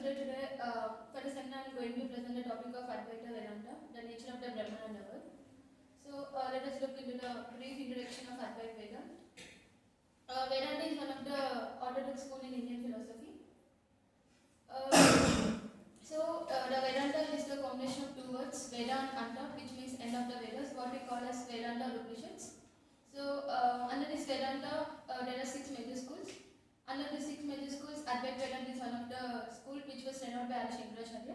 considered today. For the second, I am going to present the topic of Advaita Vedanta, the nature of the Brahman and the world. So, let us look into the brief introduction of Advaita Vedanta. Vedanta is one of the orthodox school in Indian philosophy. The Vedanta is the combination of two words, Veda and Anta, which means end of the Vedas, what we call as Vedanta or Upanishads. So, under this Vedanta, there are 6 major schools. Under the 6 major schools, Advaita Vedanta is one of the school which was renowned by Shankaracharya.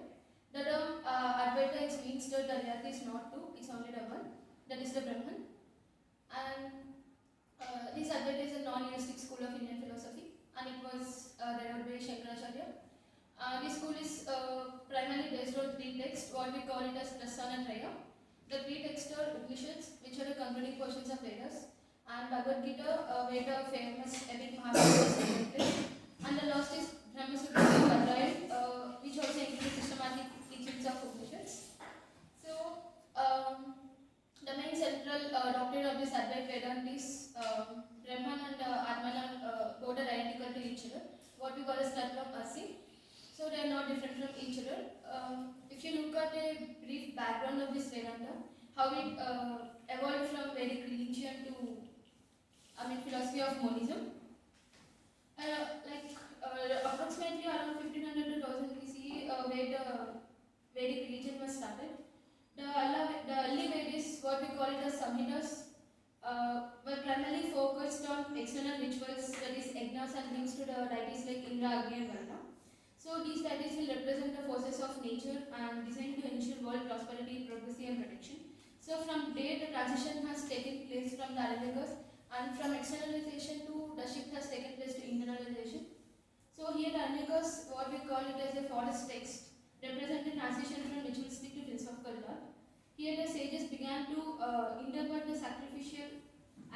The term Advaita means that the reality is not two, it's only the one, that is the Brahman. And this Advaita is a non-dualistic school of Indian philosophy, and it was renowned by Shankaracharya. This school is primarily based on 3 texts, what we call it as Prasthana and Traya. The 3 texts are Upanishads, which are the concluding portions of Vedas, and Bhagavad Gita, where the famous epic Mahabharata was connected. And the last is Brahma Sutra and Advaita, which also includes systematic teachings of Upanishads. So, the main central doctrine of this Advaita Vedanta is Brahman and Atman both are identical to each other, what we call as Tattvam Asi. So they are not different from each other. If you look at a brief background of this Vedanta, how it evolved from Vedic religion to philosophy of monism. Approximately around 1500 to 1000 BCE, where the Vedic religion was started. The early Vedas, what we call it as Samhitas, were primarily focused on external rituals, that is yajnas and things to the deities like Indra, Agni and Varuna. So these deities will represent the forces of nature and designed to ensure world prosperity, progress and protection. So from there, the transition has taken place from the Aranyakas, and from externalization to the shift has taken place to internalization. So here the Aranyakas, what we call it as a forest text, represent the transition from ritualistic to philosophical thought. Here the sages began to interpret the sacrificial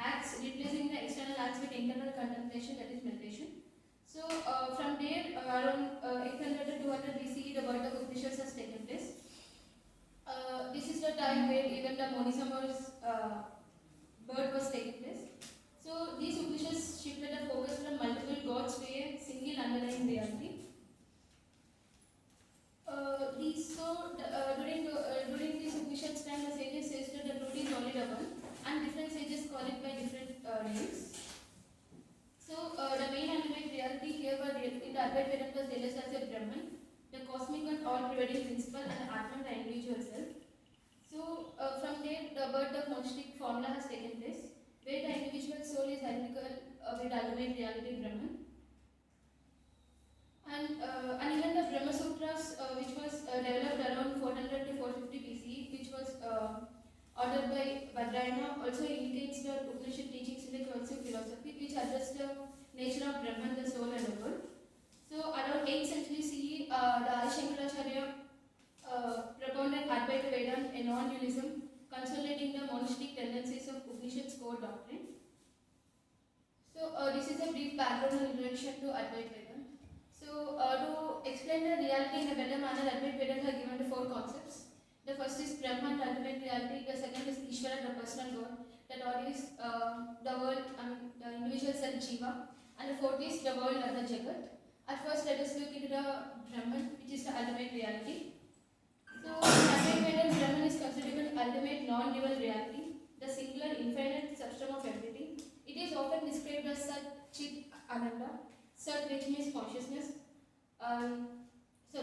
acts, replacing the external acts with internal contemplation, that is meditation. So from there, around 800 to 200 BCE, the birth of Upanishads has taken place. This is the time where even the monism birth was taking place. So these Upanishads shifted the focus from multiple gods to a single underlying reality. During this Upanishads time, the sages says that the truth is only the one, and different sages call it by different names. So the main ultimate reality here were in the Advaita Vedanta was realized as a Brahman, the cosmic and all-pervading principle, and the Atman, the individual self. So from there, the birth of monastic formula has taken place, where the individual soul is identical with the ultimate reality Brahman. And even the Brahma Sutras, which was developed around 400 to 450 BCE, which was ordered by Badrayana, also indicates the Upanishad teachings in the Christian philosophy, which address the nature of Brahman, the soul, and the world. So around 8th century CE, the Shankaracharya propounded Advaita Vedanta, a non-dualism, consolidating the monastic tendencies of Upanishad's core doctrine. So this is a brief background and introduction to Advaita Vedanta. So to explain the reality in a better manner, Advaita Vedanta are given the 4 concepts. The first is Brahman, the ultimate reality. The second is Ishvara, the personal God. The third is the world, the individual self Jiva. And the fourth is the world and the Jagat. At first, let us look into the Brahman, which is the ultimate reality. So, Advaita Vedanta, Brahman is considered an ultimate non-dual reality, the singular, infinite substance of everything. It is often described as Sat, Chit, Ananda. Sat, which means consciousness.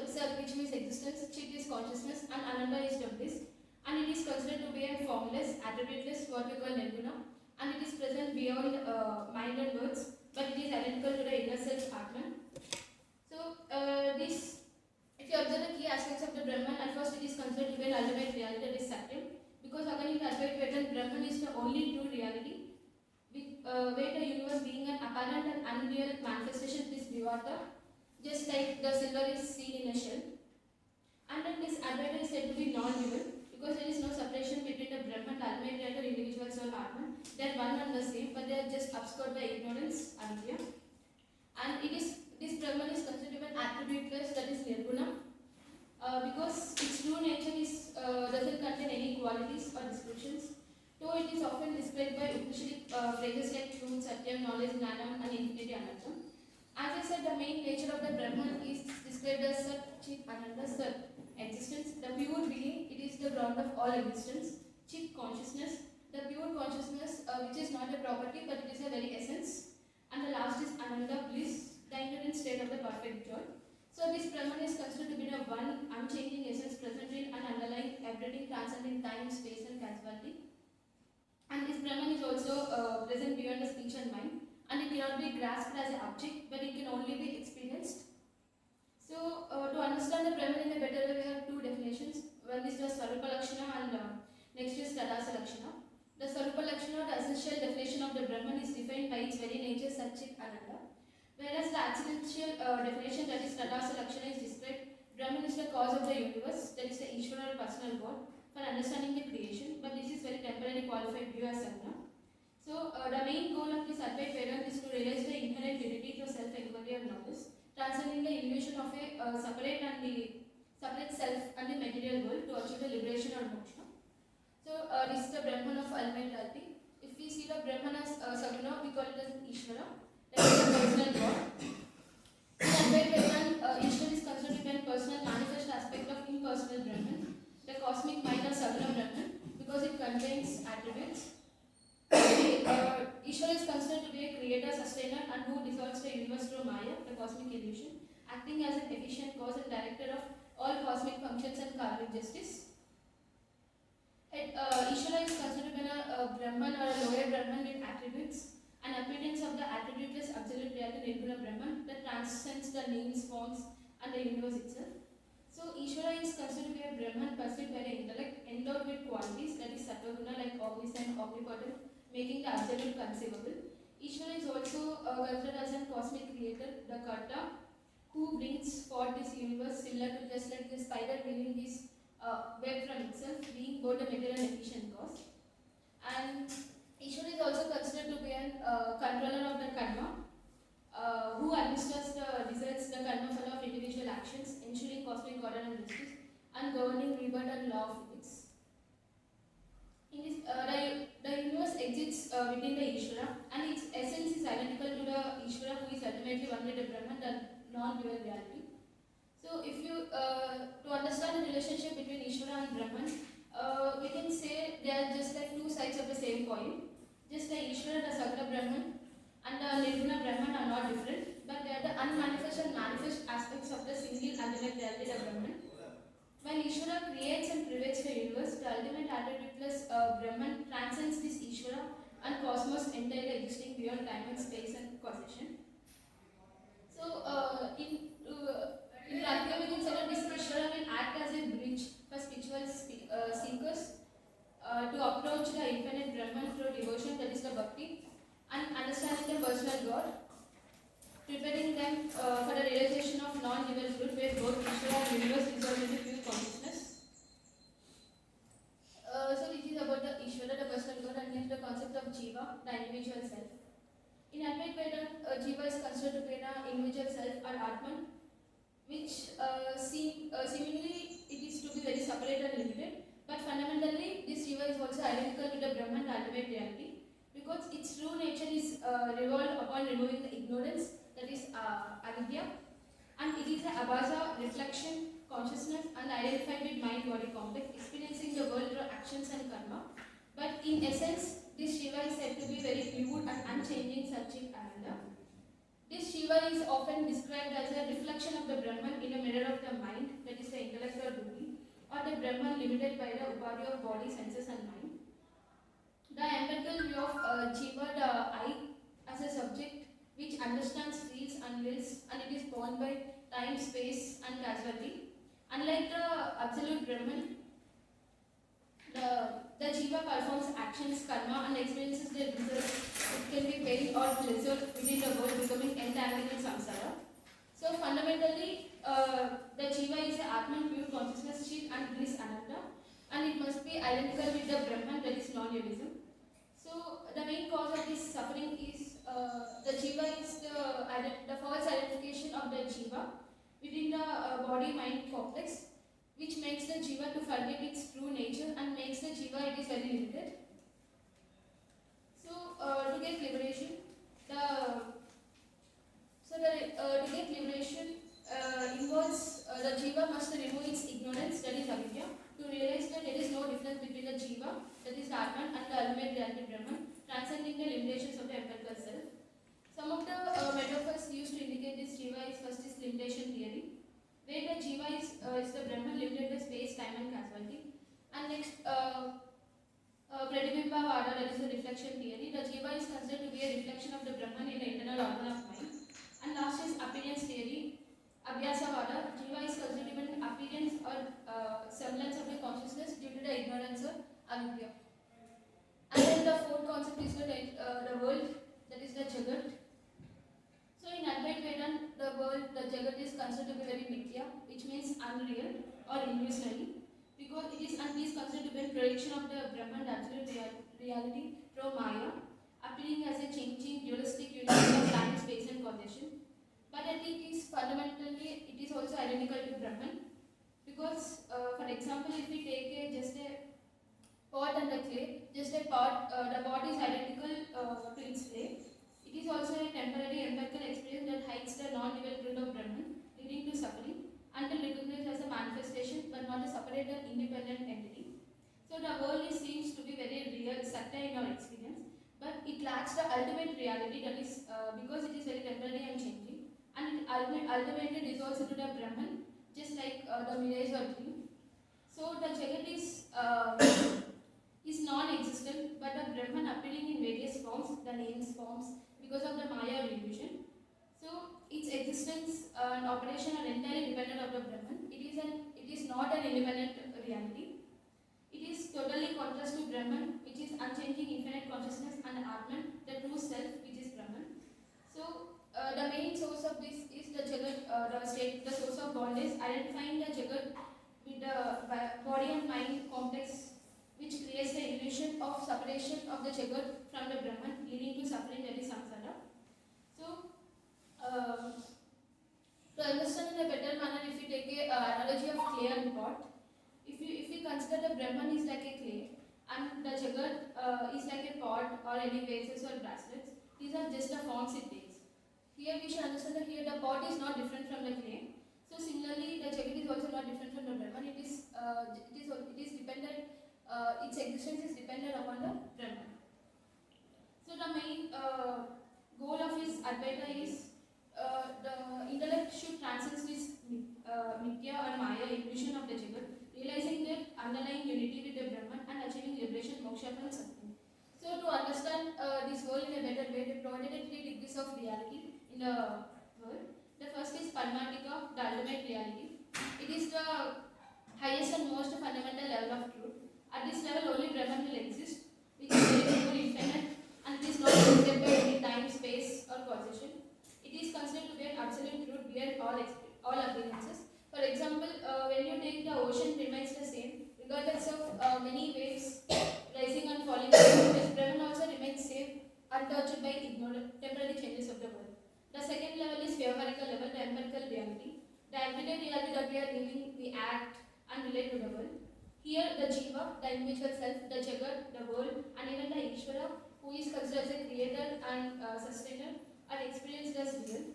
Sat, which means existence, Chit is consciousness, and Ananda is bliss. And it is considered to be a formless, attributeless, what we call Nirguna. And it is present beyond mind and words, but it is identical to the inner self, Atman. So, if you observe the key aspects of the Brahman, at first it is considered to be an ultimate reality, that is Satyam. Because according to Advaita Vedanta, Brahman is the only true reality, where the universe being an apparent and unreal manifestation is Vivata, just like the silver is seen in a shell. And then this Advaita is said to be non-dual, because there is no separation between the Brahman, the ultimate reality, and individual soul Atman. They are one and the same, but they are just obscured by ignorance, avidya. And this Brahman is considered to be an attributeless, that is Nirguna, because its true nature doesn't contain any qualities or descriptions. Though it is often described by Upanishadic phrases like truth, satyam, knowledge, gnanam, and infinity, anartham. As I said, the main nature of the Brahman is described as Sat, Chit, Ananda, Sat, existence. The pure being, it is the ground of all existence. Chit, consciousness, the pure consciousness, which is not a property but it is a very essence. And the last is Ananda, bliss, the ignorant state of the perfect joy. So this Brahman is considered to be the one unchanging essence present in and underlying everything, transcending time, space and causality. And this Brahman is also present beyond the speech and mind, and it cannot be grasped as an object, but it can only be experienced. So, to understand the Brahman in a better way, we have two definitions. One is the Sarupa Lakshana and next is Tadasa Lakshana. The Sarupa Lakshana, the essential definition of the Brahman, is defined by its very nature, Satchit Ananda. Whereas the accidental definition, that is Tadasa Lakshana, is described, Brahman is the cause of the universe, that is the Ishvara or personal God, for understanding the creation, but this is very temporarily qualified view as Satna. So, the main goal of this Advaita Vedanta is to realize the inherent unity through self-inquiry and knowledge, transcending the illusion of a separate self and the material world to achieve the liberation or moksha. So, this is the Brahman of ultimate reality. If we see the Brahman as Saguna, we call it as Ishvara, that is the personal God. In Advaita Vedanta, Ishvara is considered to be a personal manifest aspect of impersonal Brahman, the cosmic mind of Saguna Brahman, because it contains attributes. Ishvara is considered to be a creator, sustainer, and who dissolves the universe through Maya, the cosmic illusion, acting as an efficient cause and director of all cosmic functions and karmic justice. Ishvara is considered to be a Brahman or a lower Brahman with attributes, an appearance of the attributeless absolute reality Nirguna Brahman that transcends the names, forms, and the universe itself. So, Ishvara is considered to be a Brahman perceived by the intellect, endowed with qualities, that is Sattva-guna, like omniscient, omnipotent, making the absolute conceivable. Ishvara is also considered as a cosmic creator, the Karta, who brings forth this universe, similar to just like the spider weaving this web from itself, being both a material and efficient cause. And Ishvara is also considered to be a controller of the karma, who administers the results, the karma phala of individual actions, ensuring cosmic order and justice, and governing rebirth and law of physics. In this, the universe exists within the Ishvara, and its essence is identical to the Ishvara, who is ultimately one with the Brahman, the non-dual reality. So, if you to understand the relationship between Ishvara and Brahman, we can say they are just like two sides of the same coin. Just like Ishvara, the Saguna Brahman, and the Nirguna Brahman are not different, but they are the unmanifest and manifest aspects of the single ultimate reality, the Brahman. When Ishvara creates and pervades the universe, the ultimate attributeless Brahman transcends this Ishvara and cosmos entirely existing beyond time and space and causation. So, in practical, we can say that this Ishvara will act as a bridge for spiritual seekers to approach the infinite Brahman through devotion, that is the bhakti, and understanding the personal God, preparing them for the realization of non-dual truth where both Ishvara and universe dissolve into pure consciousness. So this is about the Ishvara, the personal God, and next the concept of Jiva, the individual self. In Advaita Vedanta, Jiva is considered to be an individual self or Atman, which seemingly it is to be very separate and limited, but fundamentally this Jiva is also identical to the Brahman, the ultimate reality, because its true nature is revolved upon removing the ignorance, that is avidya, and it is a abhasa, reflection, consciousness, and identified with mind-body complex, experiencing the world through actions and karma. But in essence, this Shiva is said to be very pure and unchanging Satchit Ananda. This Shiva is often described as a reflection of the Brahman in a mirror of the mind, that is the intellect or buddhi, or the Brahman limited by the upadhi of body, senses, and mind. The empirical view of Jiva, the I, as a subject which understands, feels, and wills, and it is bound by time, space, and causality. Unlike the absolute Brahman, the Jiva performs actions, karma, and experiences the results. It can be pain or pleasure within the world, becoming entangled in samsara. So fundamentally, the Jiva is an Atman, pure consciousness, Chit, and bliss Ananda, and it must be identical with the Brahman, that is non-dualism. So the main cause of this suffering is the Jiva is the false identification of the Jiva within the body-mind complex, which makes the Jiva to forget its true nature and makes the Jiva it is very limited. So to get liberation, the ultimate reality Brahman, transcending the limitations of the empirical self. Some of the metaphors used to indicate this Jiva is first is limitation theory, where the Jiva is the Brahman limited by space, time and causality. And next, Pratibimba Vada, that is the reflection theory. The Jiva is considered to be a reflection of the Brahman in the internal organ of mind. And last is appearance theory. Abhyasavada, Jiva is considered to be an appearance or semblance of the consciousness due to the ignorance of avidya. And then the fourth concept is the world, that is the Jagat. So in Advaita Vedanta, the world, the Jagat is considered to be very mithya, which means unreal or illusionary, because it is considered to be a projection of the Brahman, the absolute reality, through Maya, appearing as a changing dualistic unity of time, space and causation. But I think it is fundamentally, it is also identical to Brahman, because for example, if we take just a pot and the clay, just a pot, the pot is identical to its clay. It is also a temporary empirical experience that hides the non-dual truth of Brahman, leading to suffering, until recognized as a manifestation but not a separate and independent entity. So the world seems to be very real, certain in our experience, but it lacks the ultimate reality, that is because it is very temporary and changing, and it ultimately dissolves into the Brahman, just like the mirage or dream. So the Jagat is non-existent, but the Brahman appearing in various forms, the names forms, because of the Maya illusion. So its existence and operation are entirely dependent on the Brahman. It is not an independent reality. It is totally contrast to Brahman, which is unchanging infinite consciousness, and Atman, the true self, which is Brahman. So the main source of this is the Jagat, the source of bondage, identifying the Jagat with the body and mind complex, which creates the illusion of separation of the Jagat from the Brahman, leading to suffering, that is samsara. So, to understand in a better manner, if you take an analogy of clay and pot, if we consider the Brahman is like a clay and the Jagat is like a pot or any vases or bracelets, these are just the forms it takes. Here we should understand that here the pot is not different from the clay. So similarly, the Jagat is also not different from the Brahman. It is dependent. Its existence is dependent upon the Brahman. So the main goal of his Advaita is the intellect should transcend this mithya or Maya illusion of the Jagat, realizing their underlying unity with the Brahman and achieving liberation, moksha from suffering. So to understand this world in a better way, they provided 3 degrees of reality in the world. The first is Paramatika, the ultimate reality. It is the highest and most fundamental level of truth. At this level, only Brahman will exist, which is very full, infinite, and it is not limited by any time, space, or causation. It is considered to be an absolute truth beyond all appearances. For example, when you take the ocean remains the same, regardless of many waves rising and falling. Brahman also remains same, untouched by temporary changes of the world. The second level is Vyavaharika level, the empirical reality. The everyday reality that we are living, we act and relate to the world. Here, the Jiva, the individual self, the Jagat, the world, and even the Ishvara, who is considered as a creator and sustainer, are experienced as real.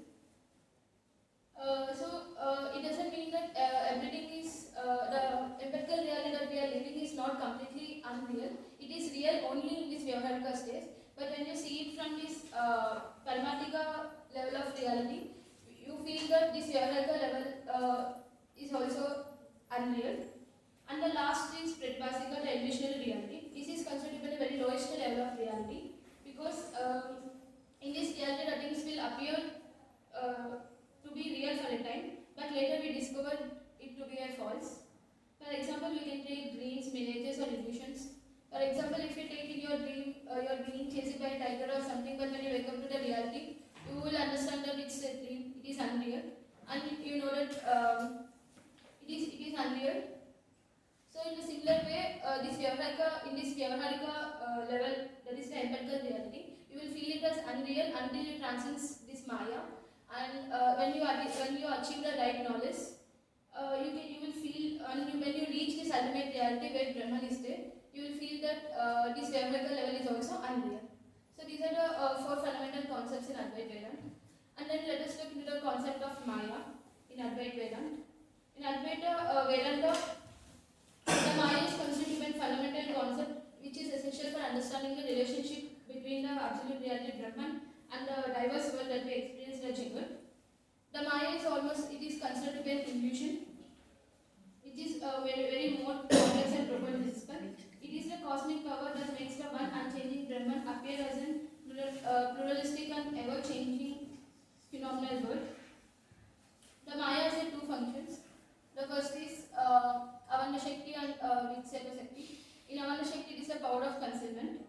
It doesn't mean that everything is, the empirical reality that we are living is not completely unreal. It is real only in this Vyavaharika stage. But when you see it from this Paramatika level of reality, you feel that this Vyavaharika level is also unreal. And the last is Pratibhasika, the illusionary reality. This is considered to be the very lowest level of reality, because in this reality the things will appear to be real for a time, but later we discover it to be a false. For example, we can take dreams, mirages or illusions. For example, if you take in your dream, you're being chased by a tiger or something, but when you wake up to the reality, you will understand that it's a dream, it is unreal, and you know that it is unreal. So in a similar way, in this Vyavaharika level, that is the empirical reality, you will feel it as unreal until you transcend this Maya, and when you achieve the right knowledge, you will feel, and when you reach this ultimate reality where Brahman is there, you will feel that this Vyavaharika level is also unreal. So these are the 4 fundamental concepts in Advaita Vedanta. And then let us look into the concept of Maya in Advaita Vedanta. In Advaita Vedanta, the Maya is considered to be a fundamental concept which which is essential for understanding the relationship between the absolute reality Brahman and the diverse world that we experience in the jungle. The Maya is considered to be an illusion, which is very more complex and profound physical. It is the cosmic power that makes the one unchanging Brahman appear as an pluralistic and ever-changing phenomenal world. The Maya has two functions. The first is Avana Shakti and Vikshepa Shakti. In Avana Shakti, it is the power of concealment.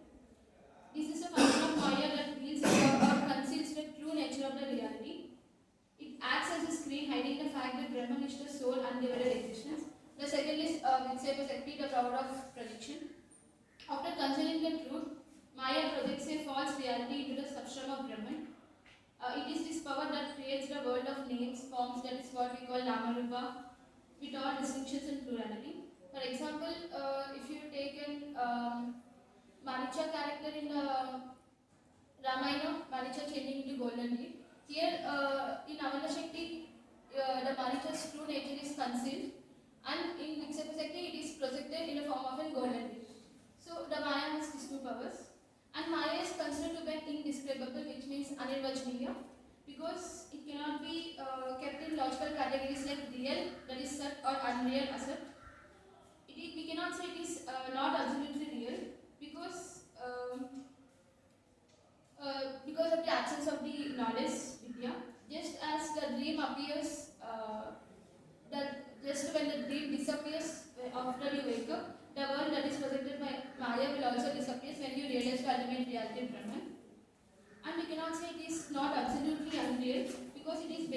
This is a function of Maya that reveals or conceals the true nature of the reality. It acts as a screen hiding the fact that Brahman is the sole undivided existence. The second is Vikshepa Shakti, the power of projection. After concealing the truth, Maya projects a false reality into the substrum of Brahman. It is this power that creates the world of names, forms, that is what we call Namarupa, with all distinctions and plurality. For example, if you take an Maricha character in Ramayana, Maricha changing into golden deer. Here in Avana Shakti, the Maricha's true nature is concealed, and in Vikshepa Shakti it is projected in the form of a golden deer. So the Maya has these two powers. And Maya is considered to be indescribable, which means anirvachaniya, because it cannot be kept in logical categories like real, that is sat, or unreal, asat. We cannot say it is not absolutely real because of the absence of the knowledge, vidya. Just as the dream appears, that just when the dream disappears after you wake up, the world that is projected by Maya will also disappear when you realize the ultimate reality of Brahman. And we cannot say it is not absolutely unreal because it is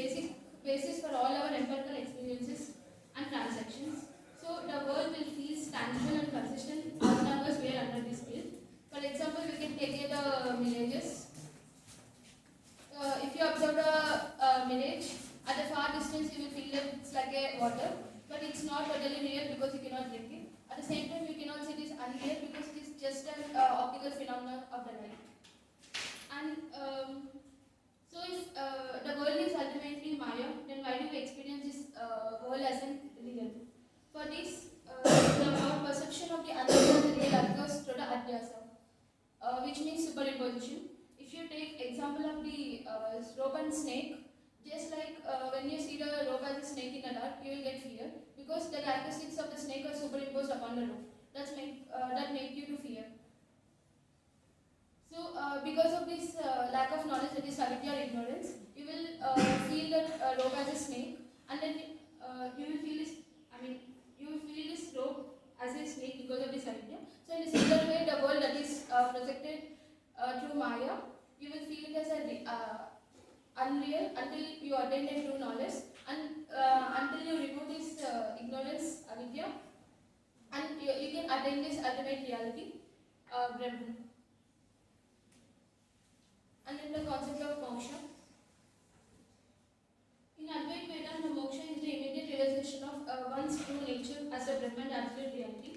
basis for all our empirical experiences and transactions. So the world will feel tangible and consistent as long as we are under this field. For example, we can take the mirages. If you observe a mirage, at a far distance you will feel that it's like a water, but it's not totally real because you cannot drink it. At the same time, you cannot say it is unreal because it is just an optical phenomenon of the light. And so if the world is ultimately Maya, then why do we experience this world as an real? For this, our perception of the unreal and the real occurs through the adhyasa, which means superimposition. If you take example of the rope and snake, just like when you see the rope as a snake in the dark, you will get fear because the characteristics of the snake are superimposed upon the rope. That make you to fear. So, because of this lack of knowledge, that is avidya or ignorance, you will feel that rope as a snake, and then you will feel this rope as a snake because of this avidya. So, in a similar way, the world that is projected through Maya, you will feel it as unreal until you attain a true knowledge, and until you remove this ignorance, avidya, and you can attain this ultimate reality, Brahman. And then the concept of moksha. In Advaita Vedanta, moksha is the immediate realization of one's true nature as a Brahman, absolute reality.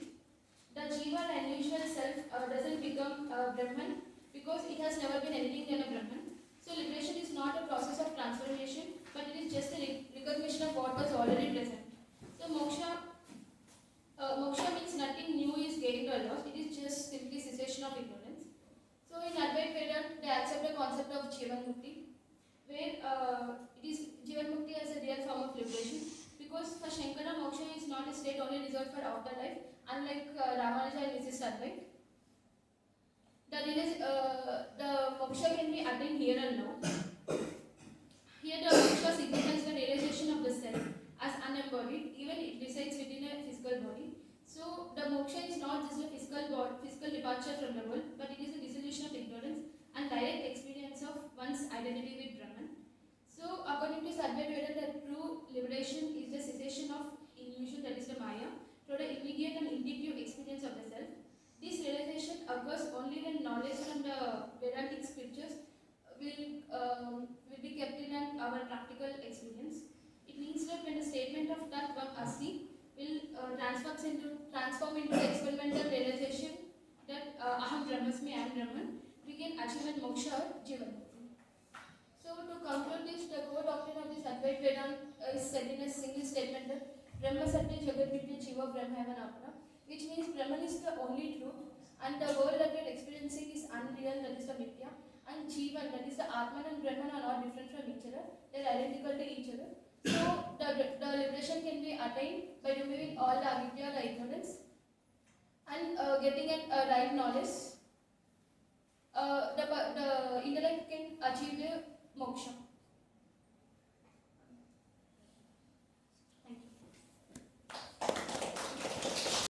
The jiva, the unusual self, doesn't become Brahman because it has never been anything than a Brahman. So liberation is not a process of transformation, but it is just a recognition of what was already present. So moksha means nothing new is gained or lost. It is just simply cessation of ignorance. So in Advaita Vedanta, they accept the concept of Jivan Mukti, where it is Jivan Mukti as a real form of liberation. Because for Shankara, moksha is not a state only reserved for afterlife, unlike Ramanuja and Mrs. Advaita. The moksha can be attained here and now. Here the moksha signifies the realization of the self as unembodied, even it resides within a physical body. So the moksha is not just a physical departure from the world, but it is a dissolution of ignorance and direct experience of one's identity with Brahman. So according to Advaita Vedanta, the true liberation is the cessation of illusion, that is the Maya, through the immediate and intuitive experience of the self. This realization occurs only when knowledge from the Vedantic scriptures will be kept in our practical experience. It means that when the statement of Tat Vam Asi will transform into the experimental realization that Aham Brahmasmi, I am Brahman, we can achieve a moksha or Jivan. So to conclude this, the core doctrine of this Advaita Vedanta is said in a single statement that Brahma Satya Jagat Vidya Jiva Brahma Evan Apna, which means Brahman is the only truth and the world that we are experiencing is unreal, that is the Mithya, and Jivan, that is the Atman and Brahman, are not different from each other, they are identical to each other. So the liberation can be attained by removing all the avidya, the ignorance, and getting a right knowledge. The intellect can achieve the moksha.